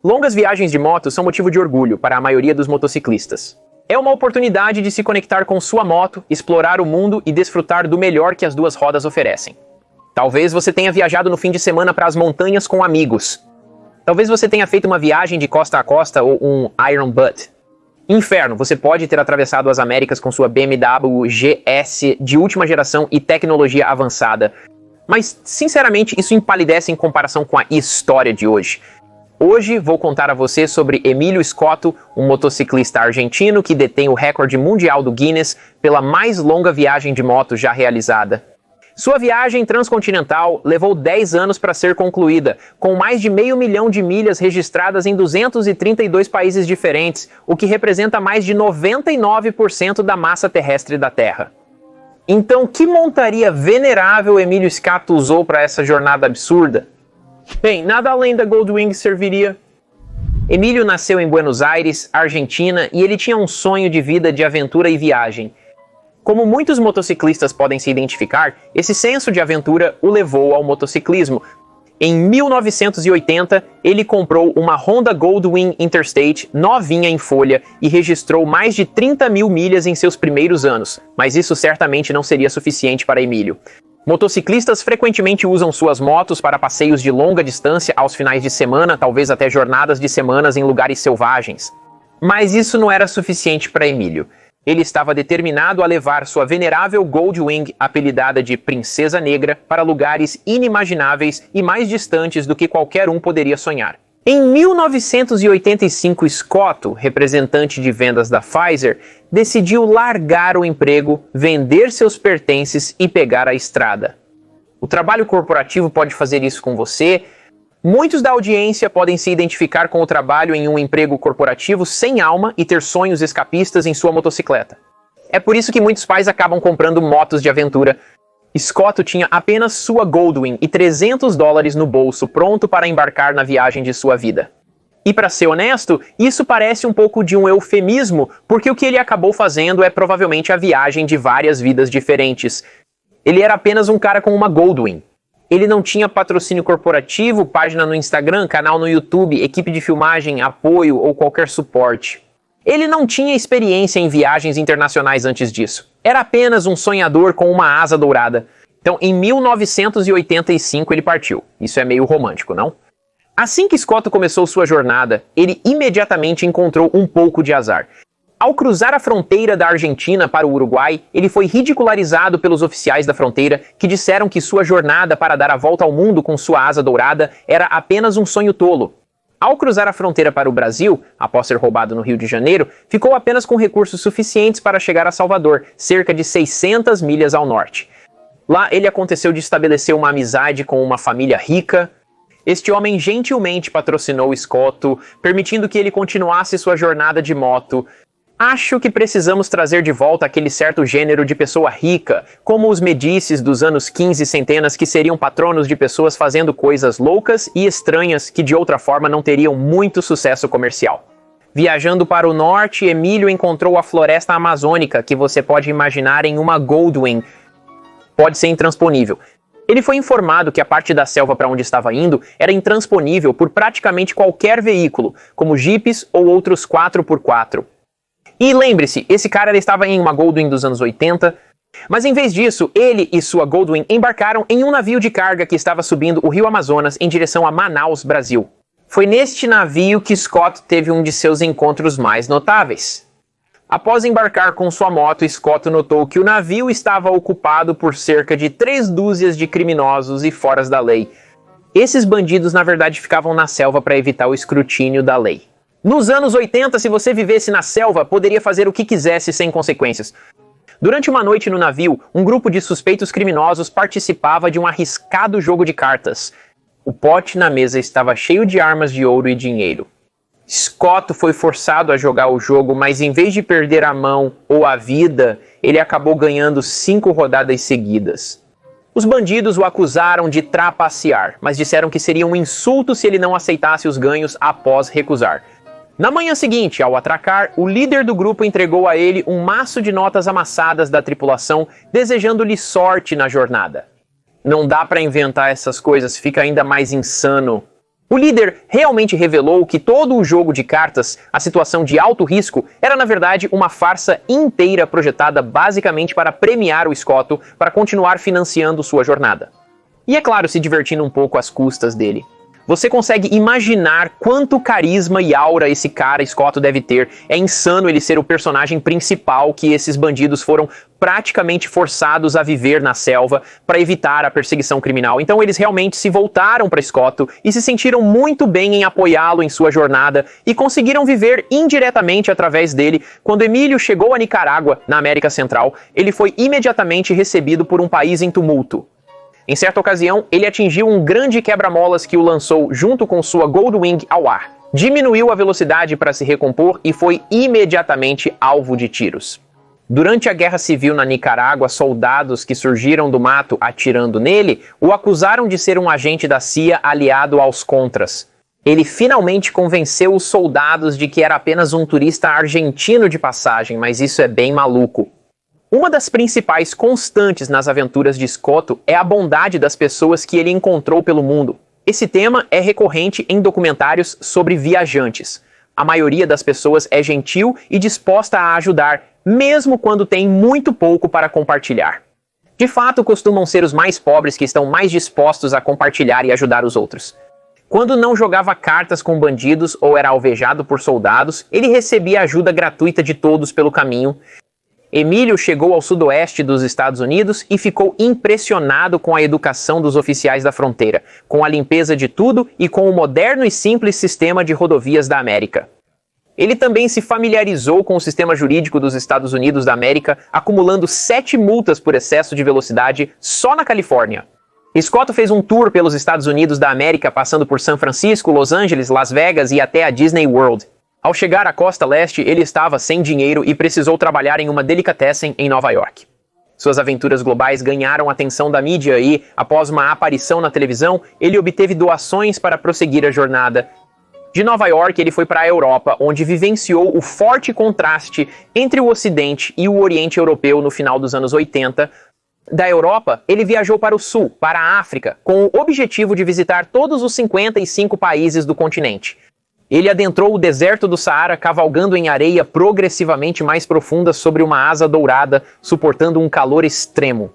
Longas viagens de moto são motivo de orgulho para a maioria dos motociclistas. É uma oportunidade de se conectar com sua moto, explorar o mundo e desfrutar do melhor que as duas rodas oferecem. Talvez você tenha viajado no fim de semana para as montanhas com amigos. Talvez você tenha feito uma viagem de costa a costa ou um Iron Butt. Inferno, você pode ter atravessado as Américas com sua BMW GS de última geração e tecnologia avançada. Mas, sinceramente, isso empalidece em comparação com a história de hoje. Hoje vou contar a você sobre Emílio Scotto, um motociclista argentino que detém o recorde mundial do Guinness pela mais longa viagem de moto já realizada. Sua viagem transcontinental levou 10 anos para ser concluída, com mais de 500 mil de milhas registradas em 232 países diferentes, o que representa mais de 99% da massa terrestre da Terra. Então, que montaria venerável Emílio Scotto usou para essa jornada absurda? Bem, nada além da Goldwing serviria. Emílio nasceu em Buenos Aires, Argentina, e ele tinha um sonho de vida de aventura e viagem. Como muitos motociclistas podem se identificar, esse senso de aventura o levou ao motociclismo. Em 1980, ele comprou uma Honda Goldwing Interstate novinha em folha e registrou mais de 30 mil milhas em seus primeiros anos, mas isso certamente não seria suficiente para Emílio. Motociclistas frequentemente usam suas motos para passeios de longa distância aos finais de semana, talvez até jornadas de semanas em lugares selvagens. Mas isso não era suficiente para Emílio. Ele estava determinado a levar sua venerável Goldwing, apelidada de Princesa Negra, para lugares inimagináveis e mais distantes do que qualquer um poderia sonhar. Em 1985, Scotto, representante de vendas da Pfizer, decidiu largar o emprego, vender seus pertences e pegar a estrada. O trabalho corporativo pode fazer isso com você. Muitos da audiência podem se identificar com o trabalho em um emprego corporativo sem alma e ter sonhos escapistas em sua motocicleta. É por isso que muitos pais acabam comprando motos de aventura. Scotto tinha apenas sua Goldwing e $300 no bolso, pronto para embarcar na viagem de sua vida. E para ser honesto, isso parece um pouco de um eufemismo, porque o que ele acabou fazendo é provavelmente a viagem de várias vidas diferentes. Ele era apenas um cara com uma Goldwing. Ele não tinha patrocínio corporativo, página no Instagram, canal no YouTube, equipe de filmagem, apoio ou qualquer suporte. Ele não tinha experiência em viagens internacionais antes disso. Era apenas um sonhador com uma asa dourada. Então, em 1985 ele partiu. Isso é meio romântico, não? Assim que Scotto começou sua jornada, ele imediatamente encontrou um pouco de azar. Ao cruzar a fronteira da Argentina para o Uruguai, ele foi ridicularizado pelos oficiais da fronteira que disseram que sua jornada para dar a volta ao mundo com sua asa dourada era apenas um sonho tolo. Ao cruzar a fronteira para o Brasil, após ser roubado no Rio de Janeiro, ficou apenas com recursos suficientes para chegar a Salvador, cerca de 600 milhas ao norte. Lá ele aconteceu de estabelecer uma amizade com uma família rica. Este homem gentilmente patrocinou Scotto, permitindo que ele continuasse sua jornada de moto. Acho que precisamos trazer de volta aquele certo gênero de pessoa rica, como os Medicis dos anos 15 centenas, que seriam patronos de pessoas fazendo coisas loucas e estranhas que de outra forma não teriam muito sucesso comercial. Viajando para o norte, Emílio encontrou a floresta amazônica, que você pode imaginar em uma Goldwing. Pode ser intransponível. Ele foi informado que a parte da selva para onde estava indo era intransponível por praticamente qualquer veículo, como jipes ou outros 4x4. E lembre-se, esse cara estava em uma Goldwing dos anos 80, mas em vez disso, ele e sua Goldwing embarcaram em um navio de carga que estava subindo o rio Amazonas em direção a Manaus, Brasil. Foi neste navio que Scotto teve um de seus encontros mais notáveis. Após embarcar com sua moto, Scotto notou que o navio estava ocupado por cerca de 3 dúzias de criminosos e foras da lei. Esses bandidos, na verdade, ficavam na selva para evitar o escrutínio da lei. Nos anos 80, se você vivesse na selva, poderia fazer o que quisesse sem consequências. Durante uma noite no navio, um grupo de suspeitos criminosos participava de um arriscado jogo de cartas. O pote na mesa estava cheio de armas de ouro e dinheiro. Scotto foi forçado a jogar o jogo, mas em vez de perder a mão ou a vida, ele acabou ganhando 5 rodadas seguidas. Os bandidos o acusaram de trapacear, mas disseram que seria um insulto se ele não aceitasse os ganhos após recusar. Na manhã seguinte, ao atracar, o líder do grupo entregou a ele um maço de notas amassadas da tripulação, desejando-lhe sorte na jornada. Não dá pra inventar essas coisas, fica ainda mais insano. O líder realmente revelou que todo o jogo de cartas, a situação de alto risco, era na verdade uma farsa inteira projetada basicamente para premiar o Scotto para continuar financiando sua jornada. E é claro, se divertindo um pouco às custas dele. Você consegue imaginar quanto carisma e aura esse cara Scotto deve ter. É insano ele ser o personagem principal que esses bandidos foram praticamente forçados a viver na selva para evitar a perseguição criminal. Então eles realmente se voltaram para Scotto e se sentiram muito bem em apoiá-lo em sua jornada e conseguiram viver indiretamente através dele. Quando Emílio chegou a Nicarágua, na América Central, ele foi imediatamente recebido por um país em tumulto. Em certa ocasião, ele atingiu um grande quebra-molas que o lançou junto com sua Goldwing ao ar. Diminuiu a velocidade para se recompor e foi imediatamente alvo de tiros. Durante a Guerra Civil na Nicarágua, soldados que surgiram do mato atirando nele o acusaram de ser um agente da CIA aliado aos Contras. Ele finalmente convenceu os soldados de que era apenas um turista argentino de passagem, mas isso é bem maluco. Uma das principais constantes nas aventuras de Scotto é a bondade das pessoas que ele encontrou pelo mundo. Esse tema é recorrente em documentários sobre viajantes. A maioria das pessoas é gentil e disposta a ajudar, mesmo quando tem muito pouco para compartilhar. De fato, costumam ser os mais pobres que estão mais dispostos a compartilhar e ajudar os outros. Quando não jogava cartas com bandidos ou era alvejado por soldados, ele recebia ajuda gratuita de todos pelo caminho. Emílio chegou ao sudoeste dos Estados Unidos e ficou impressionado com a educação dos oficiais da fronteira, com a limpeza de tudo e com o moderno e simples sistema de rodovias da América. Ele também se familiarizou com o sistema jurídico dos Estados Unidos da América, acumulando 7 multas por excesso de velocidade só na Califórnia. Scotto fez um tour pelos Estados Unidos da América, passando por São Francisco, Los Angeles, Las Vegas e até a Disney World. Ao chegar à costa leste, ele estava sem dinheiro e precisou trabalhar em uma delicatessen em Nova York. Suas aventuras globais ganharam a atenção da mídia e, após uma aparição na televisão, ele obteve doações para prosseguir a jornada. De Nova York, ele foi para a Europa, onde vivenciou o forte contraste entre o Ocidente e o Oriente Europeu no final dos anos 80. Da Europa, ele viajou para o Sul, para a África, com o objetivo de visitar todos os 55 países do continente. Ele adentrou o deserto do Saara cavalgando em areia progressivamente mais profunda sobre uma asa dourada, suportando um calor extremo.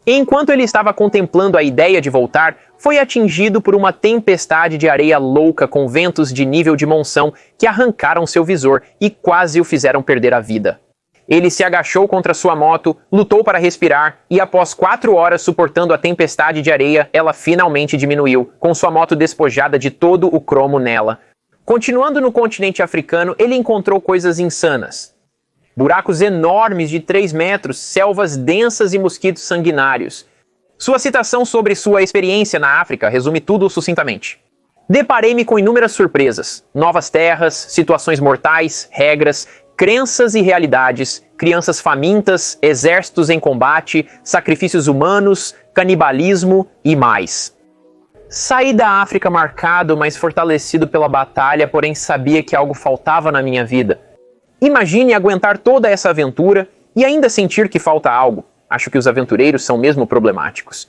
Enquanto ele estava contemplando a ideia de voltar, foi atingido por uma tempestade de areia louca com ventos de nível de monção que arrancaram seu visor e quase o fizeram perder a vida. Ele se agachou contra sua moto, lutou para respirar e após 4 horas suportando a tempestade de areia, ela finalmente diminuiu, com sua moto despojada de todo o cromo nela. Continuando no continente africano, ele encontrou coisas insanas. Buracos enormes de 3 metros, selvas densas e mosquitos sanguinários. Sua citação sobre sua experiência na África resume tudo sucintamente. Deparei-me com inúmeras surpresas, novas terras, situações mortais, regras, crenças e realidades, crianças famintas, exércitos em combate, sacrifícios humanos, canibalismo e mais. Saí da África marcado, mas fortalecido pela batalha, porém sabia que algo faltava na minha vida. Imagine aguentar toda essa aventura e ainda sentir que falta algo. Acho que os aventureiros são mesmo problemáticos.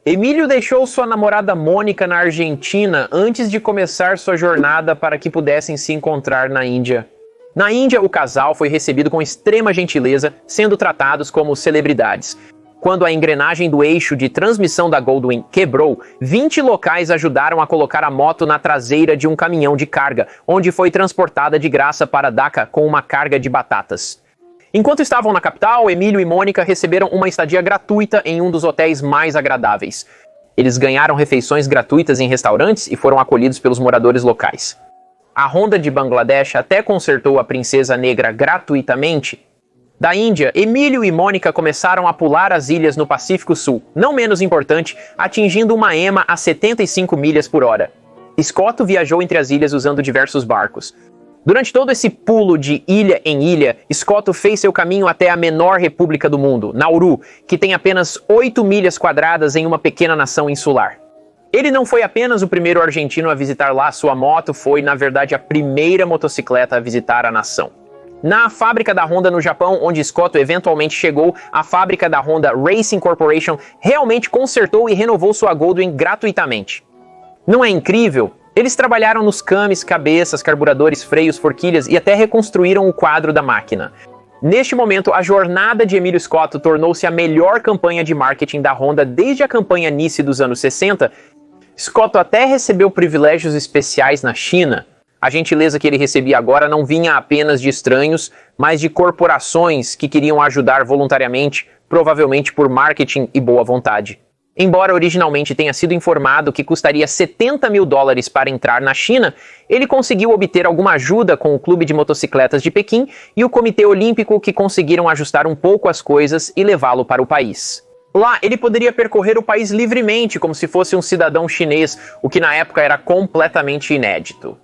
Emílio deixou sua namorada Mônica na Argentina antes de começar sua jornada para que pudessem se encontrar na Índia. Na Índia, o casal foi recebido com extrema gentileza, sendo tratados como celebridades. Quando a engrenagem do eixo de transmissão da Goldwing quebrou, 20 locais ajudaram a colocar a moto na traseira de um caminhão de carga, onde foi transportada de graça para Dhaka com uma carga de batatas. Enquanto estavam na capital, Emílio e Mônica receberam uma estadia gratuita em um dos hotéis mais agradáveis. Eles ganharam refeições gratuitas em restaurantes e foram acolhidos pelos moradores locais. A Honda de Bangladesh até consertou a Princesa Negra gratuitamente. Da Índia, Emílio e Mônica começaram a pular as ilhas no Pacífico Sul, não menos importante, atingindo uma EMA a 75 milhas por hora. Scotto viajou entre as ilhas usando diversos barcos. Durante todo esse pulo de ilha em ilha, Scotto fez seu caminho até a menor república do mundo, Nauru, que tem apenas 8 milhas quadradas em uma pequena nação insular. Ele não foi apenas o primeiro argentino a visitar lá, sua moto foi, na verdade, a primeira motocicleta a visitar a nação. Na fábrica da Honda no Japão, onde Scotto eventualmente chegou, a fábrica da Honda Racing Corporation realmente consertou e renovou sua Goldwing gratuitamente. Não é incrível? Eles trabalharam nos cames, cabeças, carburadores, freios, forquilhas e até reconstruíram o quadro da máquina. Neste momento, a jornada de Emílio Scotto tornou-se a melhor campanha de marketing da Honda desde a campanha Nice dos anos 60. Scotto até recebeu privilégios especiais na China. A gentileza que ele recebia agora não vinha apenas de estranhos, mas de corporações que queriam ajudar voluntariamente, provavelmente por marketing e boa vontade. Embora originalmente tenha sido informado que custaria $70 mil para entrar na China, ele conseguiu obter alguma ajuda com o Clube de Motocicletas de Pequim e o Comitê Olímpico, que conseguiram ajustar um pouco as coisas e levá-lo para o país. Lá, ele poderia percorrer o país livremente, como se fosse um cidadão chinês, o que na época era completamente inédito.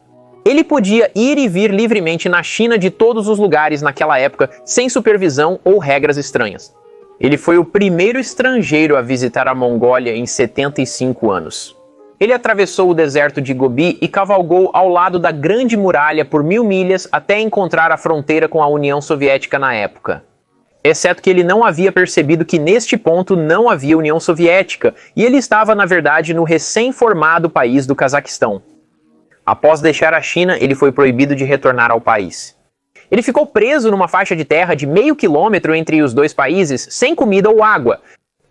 Ele podia ir e vir livremente na China de todos os lugares naquela época, sem supervisão ou regras estranhas. Ele foi o primeiro estrangeiro a visitar a Mongólia em 75 anos. Ele atravessou o deserto de Gobi e cavalgou ao lado da Grande Muralha por 1000 milhas até encontrar a fronteira com a União Soviética na época. Exceto que ele não havia percebido que neste ponto não havia União Soviética, e ele estava, na verdade, no recém-formado país do Cazaquistão. Após deixar a China, ele foi proibido de retornar ao país. Ele ficou preso numa faixa de terra de meio quilômetro entre os dois países, sem comida ou água.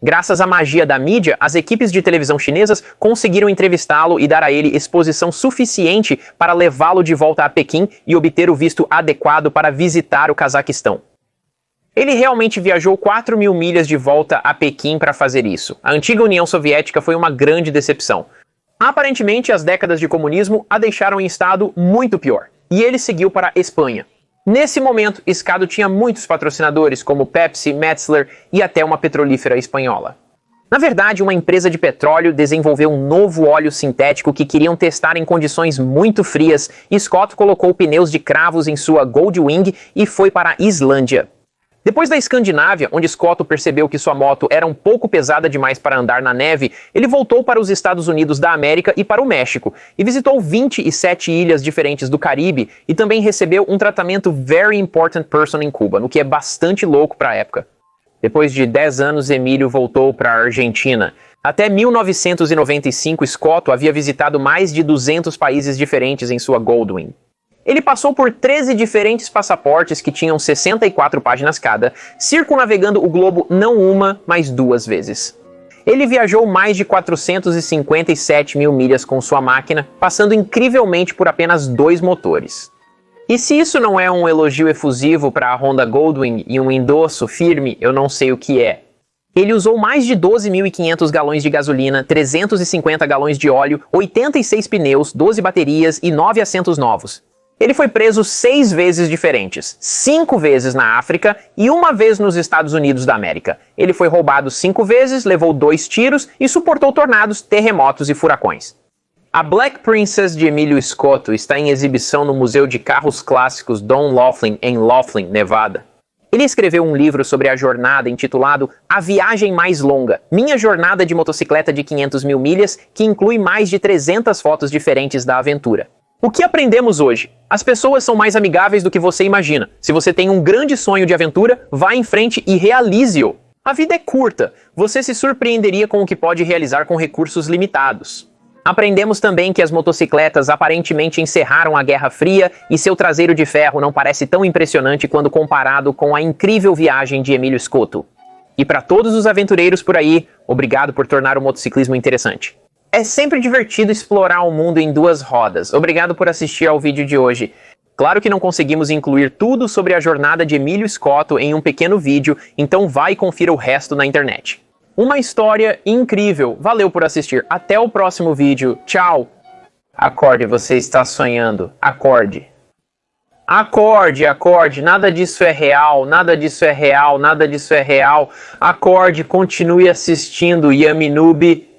Graças à magia da mídia, as equipes de televisão chinesas conseguiram entrevistá-lo e dar a ele exposição suficiente para levá-lo de volta a Pequim e obter o visto adequado para visitar o Cazaquistão. Ele realmente viajou 4.000 milhas de volta a Pequim para fazer isso. A antiga União Soviética foi uma grande decepção. Aparentemente, as décadas de comunismo a deixaram em estado muito pior, e ele seguiu para a Espanha. Nesse momento, Scotto tinha muitos patrocinadores, como Pepsi, Metzler e até uma petrolífera espanhola. Na verdade, uma empresa de petróleo desenvolveu um novo óleo sintético que queriam testar em condições muito frias, e Scotto colocou pneus de cravos em sua Goldwing e foi para a Islândia. Depois da Escandinávia, onde Scotto percebeu que sua moto era um pouco pesada demais para andar na neve, ele voltou para os Estados Unidos da América e para o México, e visitou 27 ilhas diferentes do Caribe, e também recebeu um tratamento Very Important Person em Cuba, no que é bastante louco para a época. Depois de 10 anos, Emílio voltou para a Argentina. Até 1995, Scotto havia visitado mais de 200 países diferentes em sua Goldwing. Ele passou por 13 diferentes passaportes que tinham 64 páginas cada, circunnavegando o globo não uma, mas 2 vezes. Ele viajou mais de 457 mil milhas com sua máquina, passando incrivelmente por apenas 2 motores. E se isso não é um elogio efusivo para a Honda Goldwing e um endosso firme, eu não sei o que é. Ele usou mais de 12.500 galões de gasolina, 350 galões de óleo, 86 pneus, 12 baterias e 9 assentos novos. Ele foi preso 6 vezes diferentes, 5 vezes na África e 1 vez nos Estados Unidos da América. Ele foi roubado 5 vezes, levou 2 tiros e suportou tornados, terremotos e furacões. A Black Princess de Emílio Scotto está em exibição no Museu de Carros Clássicos Don Laughlin, em Laughlin, Nevada. Ele escreveu um livro sobre a jornada intitulado A Viagem Mais Longa, Minha Jornada de Motocicleta de 500 mil milhas, que inclui mais de 300 fotos diferentes da aventura. O que aprendemos hoje? As pessoas são mais amigáveis do que você imagina. Se você tem um grande sonho de aventura, vá em frente e realize-o. A vida é curta. Você se surpreenderia com o que pode realizar com recursos limitados. Aprendemos também que as motocicletas aparentemente encerraram a Guerra Fria e seu traseiro de ferro não parece tão impressionante quando comparado com a incrível viagem de Emílio Scotto. E para todos os aventureiros por aí, obrigado por tornar o motociclismo interessante. É sempre divertido explorar o mundo em 2 rodas. Obrigado por assistir ao vídeo de hoje. Claro que não conseguimos incluir tudo sobre a jornada de Emílio Scotto em um pequeno vídeo, então vai e confira o resto na internet. Uma história incrível. Valeu por assistir. Até o próximo vídeo. Tchau. Acorde, você está sonhando. Acorde. Acorde, acorde. Nada disso é real. Nada disso é real. Nada disso é real. Acorde, continue assistindo. Yami Noob.